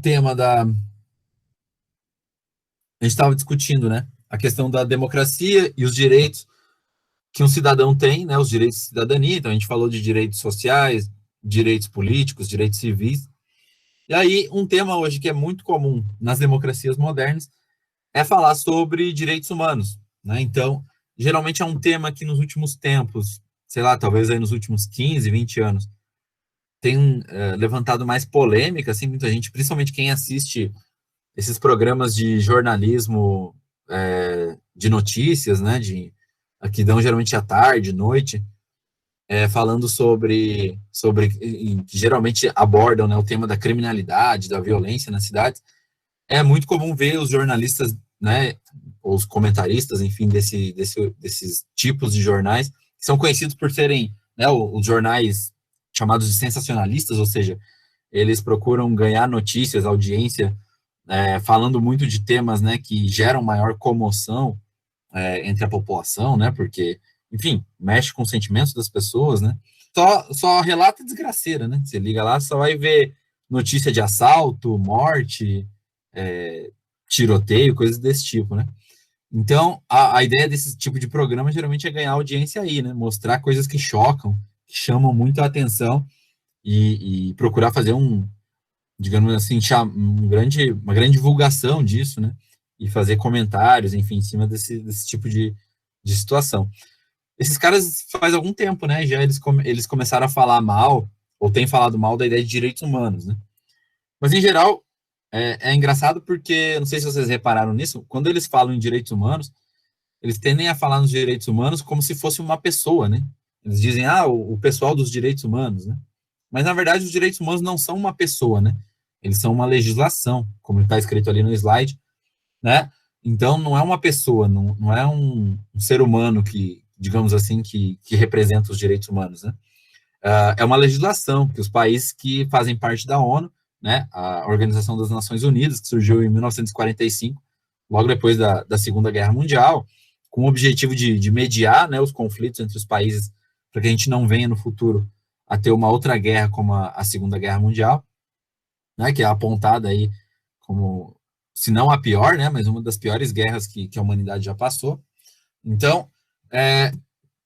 tema da. A gente estava discutindo, né? A questão da democracia e os direitos que um cidadão tem, né? Os direitos de cidadania. Então, a gente falou de direitos sociais, direitos políticos, direitos civis. E aí, um tema hoje que é muito comum nas democracias modernas é falar sobre direitos humanos, né? Então, geralmente é um tema que nos últimos tempos, sei lá, talvez aí nos últimos 15, 20 anos, tem levantado mais polêmica, assim, muita gente, principalmente quem assiste esses programas de jornalismo de notícias, né, que dão geralmente à tarde, noite, falando sobre que geralmente abordam, né, o tema da criminalidade, da violência nas cidades. É muito comum ver os jornalistas, né, ou os comentaristas, enfim, desses tipos de jornais, que são conhecidos por serem, né, os jornais chamados de sensacionalistas, ou seja, eles procuram ganhar notícias, audiência, falando muito de temas, né, que geram maior comoção entre a população, né, porque, enfim, mexe com os sentimentos das pessoas, né, só relata desgraceira, né, você liga lá, só vai ver notícia de assalto, morte, tiroteio, coisas desse tipo, né. Então, a ideia desse tipo de programa geralmente é ganhar audiência aí, né, mostrar coisas que chocam, que chamam muito a atenção e procurar fazer digamos assim, uma grande divulgação disso, né? E fazer comentários, enfim, em cima desse tipo de situação. Esses caras faz algum tempo, né? Já eles começaram a falar mal, ou têm falado mal da ideia de direitos humanos, né? Mas, em geral, é engraçado porque, não sei se vocês repararam nisso, quando eles falam em direitos humanos, eles tendem a falar nos direitos humanos como se fosse uma pessoa, né? Eles dizem, o pessoal dos direitos humanos, né? Mas, na verdade, os direitos humanos não são uma pessoa, né? Eles são uma legislação, como está escrito ali no slide, né? Então, não é uma pessoa, não é um ser humano que, digamos assim, que representa os direitos humanos, né? É uma legislação que os países que fazem parte da ONU, né? A Organização das Nações Unidas, que surgiu em 1945, logo depois da Segunda Guerra Mundial, com o objetivo de mediar, né, os conflitos entre os países, para que a gente não venha no futuro a ter uma outra guerra como a Segunda Guerra Mundial, né, que é apontada aí como, se não a pior, né, mas uma das piores guerras que a humanidade já passou. Então,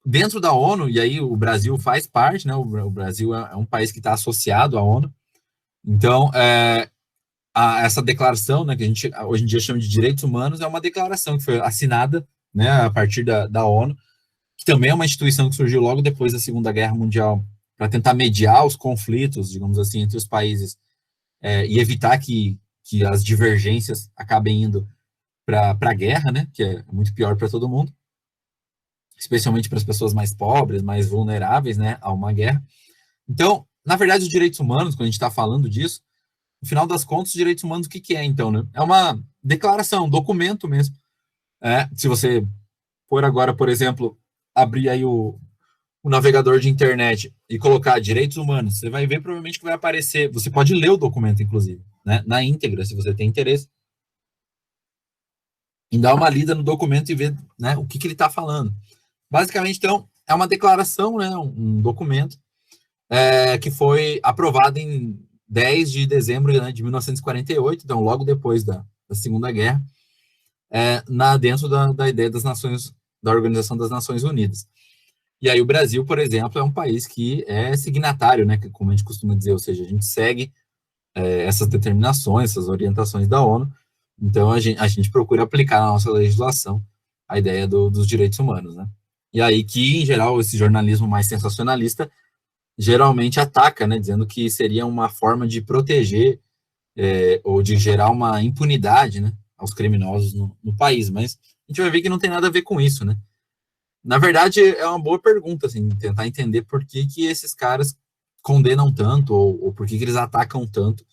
dentro da ONU, e aí o Brasil faz parte, né, o Brasil é um país que está associado à ONU, então, essa declaração, né, que a gente hoje em dia chama de direitos humanos, é uma declaração que foi assinada, né, a partir da ONU, que também é uma instituição que surgiu logo depois da Segunda Guerra Mundial, para tentar mediar os conflitos, digamos assim, entre os países e evitar que as divergências acabem indo para a guerra, né, que é muito pior para todo mundo, especialmente para as pessoas mais pobres, mais vulneráveis, né, a uma guerra. Então, na verdade, os direitos humanos, quando a gente está falando disso, no final das contas, os direitos humanos, o que é, então, né? É uma declaração, um documento mesmo. Se você for agora, por exemplo, abrir aí o navegador de internet e colocar direitos humanos, você vai ver provavelmente que vai aparecer, você pode ler o documento, inclusive, né, na íntegra, se você tem interesse, em dar uma lida no documento e ver, né, o que ele está falando. Basicamente, então, é uma declaração, né, um documento que foi aprovado em 10 de dezembro, né, de 1948, então logo depois da Segunda Guerra, dentro da ideia das Nações, da Organização das Nações Unidas. E aí o Brasil, por exemplo, é um país que é signatário, né, como a gente costuma dizer, ou seja, a gente segue essas determinações, essas orientações da ONU, então a gente procura aplicar na nossa legislação a ideia dos direitos humanos, né? E aí que, em geral, esse jornalismo mais sensacionalista geralmente ataca, né, dizendo que seria uma forma de proteger ou de gerar uma impunidade, né, aos criminosos no país, mas a gente vai ver que não tem nada a ver com isso, né? Na verdade, é uma boa pergunta, assim, tentar entender por que esses caras condenam tanto ou por que eles atacam tanto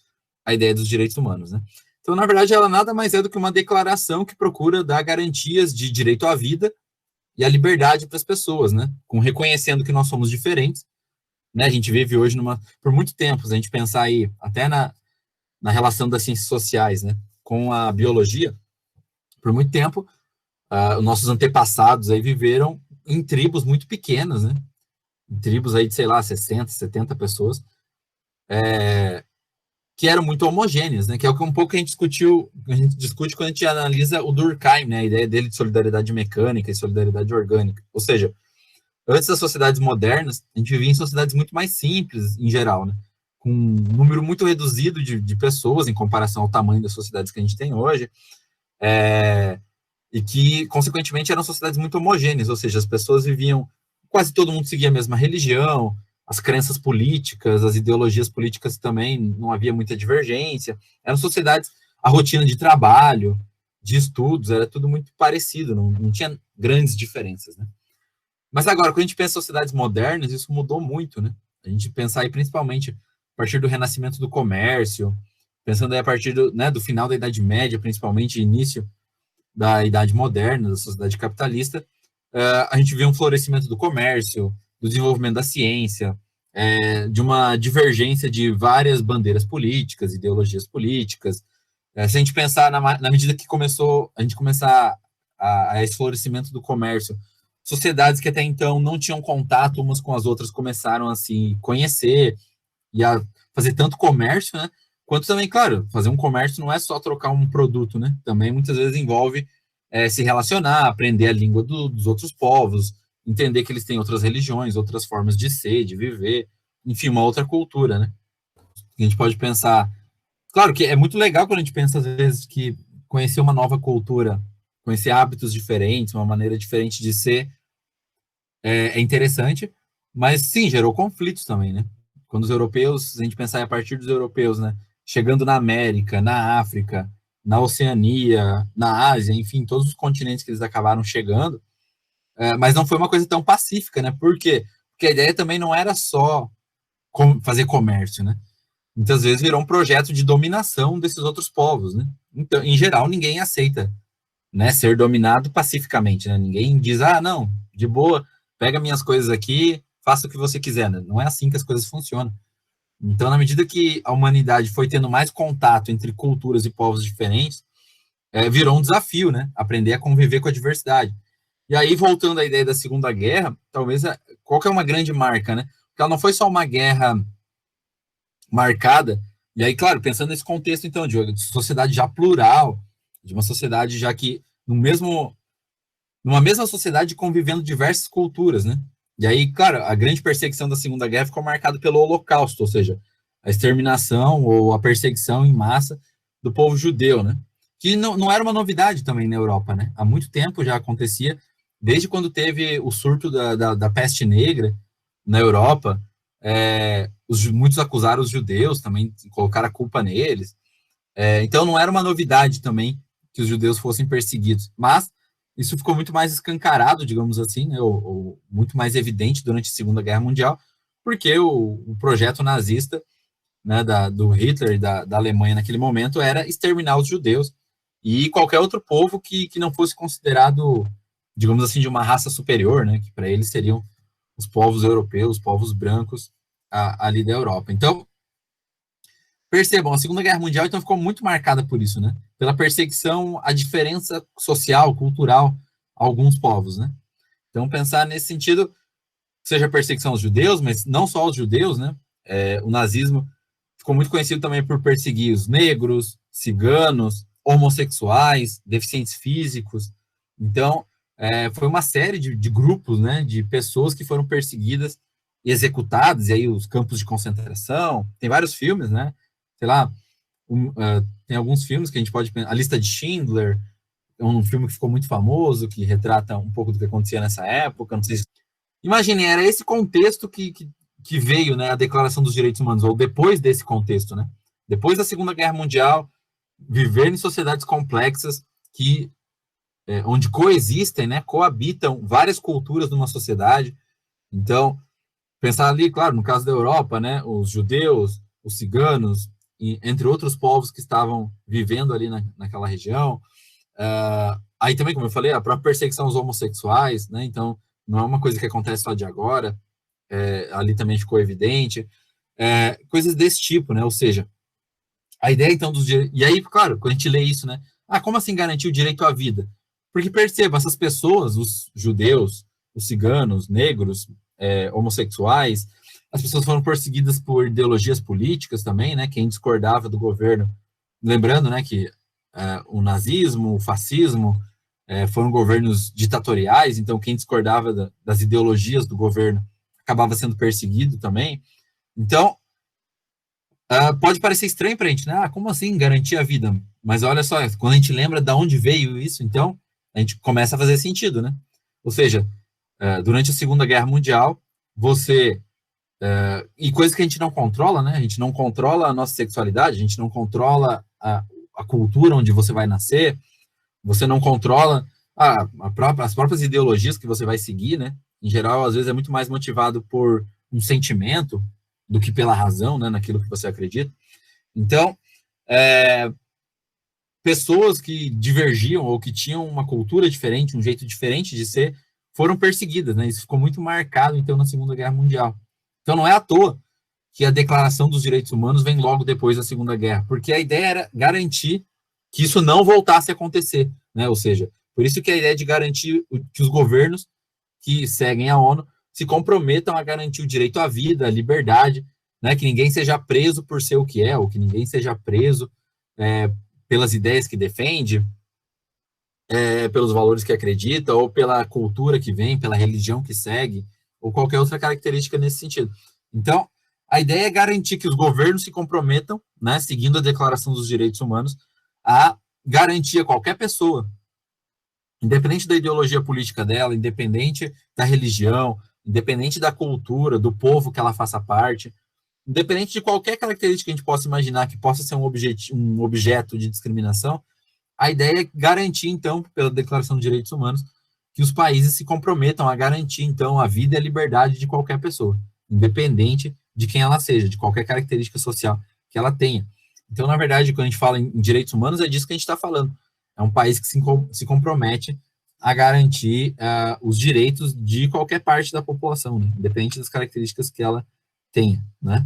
a ideia dos direitos humanos, né? Então, na verdade, ela nada mais é do que uma declaração que procura dar garantias de direito à vida e à liberdade para as pessoas, né? Com reconhecendo que nós somos diferentes, né? A gente vive hoje por muito tempo, se a gente pensar aí até na relação das ciências sociais, né, com a biologia, por muito tempo, os nossos antepassados aí viveram em tribos muito pequenas, né? Em tribos aí de, sei lá, 60, 70 pessoas, que eram muito homogêneas, né? Que é um pouco que a gente discute quando a gente analisa o Durkheim, né? A ideia dele de solidariedade mecânica e solidariedade orgânica. Ou seja, antes das sociedades modernas, a gente vivia em sociedades muito mais simples, em geral, né? Com um número muito reduzido de pessoas em comparação ao tamanho das sociedades que a gente tem hoje, e que, consequentemente, eram sociedades muito homogêneas, ou seja, as pessoas viviam, quase todo mundo seguia a mesma religião, as crenças políticas, as ideologias políticas também, não havia muita divergência, eram sociedades, a rotina de trabalho, de estudos, era tudo muito parecido, não tinha grandes diferenças, né? Mas agora, quando a gente pensa em sociedades modernas, isso mudou muito, né? A gente pensar aí principalmente a partir do renascimento do comércio, pensando aí a partir do final da Idade Média, principalmente, início da Idade Moderna, da sociedade capitalista, a gente vê um florescimento do comércio, do desenvolvimento da ciência, de uma divergência de várias bandeiras políticas, ideologias políticas. Se a gente pensar na medida que a gente começar a esse florescimento do comércio, sociedades que até então não tinham contato umas com as outras começaram a se conhecer e a fazer tanto comércio, né? Quanto também, claro, fazer um comércio não é só trocar um produto, né? Também muitas vezes envolve se relacionar, aprender a língua dos outros povos, entender que eles têm outras religiões, outras formas de ser, de viver, enfim, uma outra cultura, né? A gente pode pensar. Claro que é muito legal quando a gente pensa, às vezes, que conhecer uma nova cultura, conhecer hábitos diferentes, uma maneira diferente de ser, é interessante, mas sim, gerou conflitos também, né? Quando os europeus, se a gente pensar a partir dos europeus, né? Chegando na América, na África, na Oceania, na Ásia, enfim, todos os continentes que eles acabaram chegando, mas não foi uma coisa tão pacífica, né? Por quê? Porque a ideia também não era só fazer comércio, né? Muitas vezes virou um projeto de dominação desses outros povos, né? Então, em geral, ninguém aceita, né, ser dominado pacificamente, né? Ninguém diz, não, de boa, pega minhas coisas aqui, faça o que você quiser, né? Não é assim que as coisas funcionam. Então, na medida que a humanidade foi tendo mais contato entre culturas e povos diferentes, virou um desafio, né? Aprender a conviver com a diversidade. E aí, voltando à ideia da Segunda Guerra, talvez, qual que é uma grande marca, né? Porque ela não foi só uma guerra marcada, e aí, claro, pensando nesse contexto, então, de sociedade já plural, de uma sociedade já que, numa mesma sociedade convivendo diversas culturas, né? E aí, claro, a grande perseguição da Segunda Guerra ficou marcada pelo Holocausto, ou seja, a exterminação ou a perseguição em massa do povo judeu, né? Que não era uma novidade também na Europa, né? Há muito tempo já acontecia, desde quando teve o surto da peste negra na Europa, muitos acusaram os judeus também, colocaram a culpa neles. Então não era uma novidade também que os judeus fossem perseguidos, mas isso ficou muito mais escancarado, digamos assim, né, ou muito mais evidente durante a Segunda Guerra Mundial, porque o projeto nazista, né, do Hitler e da Alemanha naquele momento era exterminar os judeus e qualquer outro povo que não fosse considerado, digamos assim, de uma raça superior, né, que para eles seriam os povos europeus, os povos brancos ali da Europa. Então, percebam, a Segunda Guerra Mundial então ficou muito marcada por isso, né? Pela perseguição à diferença social, cultural a alguns povos, né? Então, pensar nesse sentido, seja perseguição aos judeus, mas não só aos judeus, né? O nazismo ficou muito conhecido também por perseguir os negros, ciganos, homossexuais, deficientes físicos. Então, foi uma série de grupos, né? De pessoas que foram perseguidas e executadas, e aí os campos de concentração, tem vários filmes, né? Sei lá, tem alguns filmes que a gente pode pensar, A Lista de Schindler, é um filme que ficou muito famoso, que retrata um pouco do que acontecia nessa época, não sei se... Imaginem, era esse contexto que veio, né, a Declaração dos Direitos Humanos, ou depois desse contexto, né? Depois da Segunda Guerra Mundial, viver em sociedades complexas onde coexistem, né, coabitam várias culturas numa sociedade. Então, pensar ali, claro, no caso da Europa, né, os judeus, os ciganos, entre outros povos que estavam vivendo ali naquela região. Aí também, como eu falei, a própria perseguição aos homossexuais, né, então não é uma coisa que acontece só de agora, ali também ficou evidente, coisas desse tipo, né, ou seja, a ideia então dos direitos, e aí, claro, quando a gente lê isso, né, como assim garantir o direito à vida? Porque perceba, essas pessoas, os judeus, os ciganos, negros, homossexuais, as pessoas foram perseguidas por ideologias políticas também, né? Quem discordava do governo, lembrando, né, que o nazismo, o fascismo foram governos ditatoriais, então quem discordava das ideologias do governo acabava sendo perseguido também. Então, pode parecer estranho para a gente, né? Como assim garantir a vida? Mas olha só, quando a gente lembra de onde veio isso, então, a gente começa a fazer sentido, né? Ou seja, durante a Segunda Guerra Mundial, você... e coisas que a gente não controla, né? A gente não controla a nossa sexualidade, a gente não controla a cultura onde você vai nascer, você não controla as próprias ideologias que você vai seguir, né? Em geral, às vezes é muito mais motivado por um sentimento do que pela razão, né? Naquilo que você acredita. Então, pessoas que divergiam ou que tinham uma cultura diferente, um jeito diferente de ser, foram perseguidas, né? Isso ficou muito marcado, então, na Segunda Guerra Mundial. Então, não é à toa que a Declaração dos Direitos Humanos vem logo depois da Segunda Guerra, porque a ideia era garantir que isso não voltasse a acontecer, né? Ou seja, por isso que a ideia de garantir que os governos que seguem a ONU se comprometam a garantir o direito à vida, à liberdade, né? Que ninguém seja preso por ser o que é, ou que ninguém seja preso pelas ideias que defende, pelos valores que acredita, ou pela cultura que vem, pela religião que segue, ou qualquer outra característica nesse sentido. Então, a ideia é garantir que os governos se comprometam, né, seguindo a Declaração dos Direitos Humanos, a garantir a qualquer pessoa, independente da ideologia política dela, independente da religião, independente da cultura, do povo que ela faça parte, independente de qualquer característica que a gente possa imaginar que possa ser um objeto de discriminação, a ideia é garantir, então, pela Declaração dos Direitos Humanos, que os países se comprometam a garantir, então, a vida e a liberdade de qualquer pessoa, independente de quem ela seja, de qualquer característica social que ela tenha. Então, na verdade, quando a gente fala em direitos humanos, é disso que a gente está falando. É um país que se compromete a garantir os direitos de qualquer parte da população, né? Independente das características que ela tenha, né?